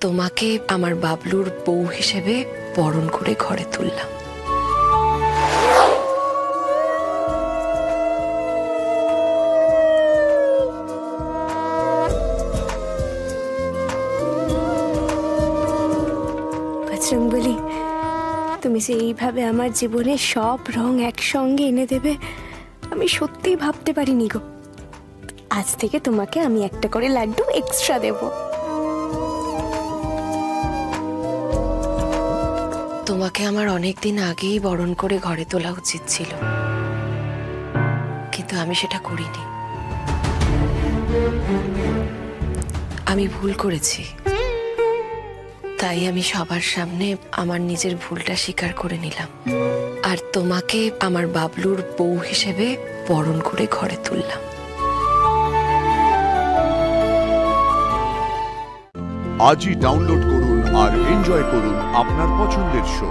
তোমাকে আমার বাবলুর বউ হিসেবে বরণ করে ঘরে তুললাম। বজরংবলী, তুমি যে এইভাবে আমার জীবনে সব রং একসঙ্গে এনে দেবে আমি সত্যিই ভাবতে পারিনি গো। আজ থেকে তোমাকে আমি একটা করে লাড্ডু এক্সট্রা দেব। তোমাকে আমার অনেকদিন আগেই বরণ করে ঘরে তোলা উচিত ছিল, কিন্তু আমি সেটা করিনি। আমি ভুল করেছি, তাই আমি সবার সামনে আমার নিজের ভুলটা স্বীকার করে নিলাম, আর তোমাকে আমার বাবলুর বউ হিসেবে বরণ করে ঘরে তুললাম। আজই ডাউনলোড করুন আর এনজয় করুন আপনার পছন্দের শো।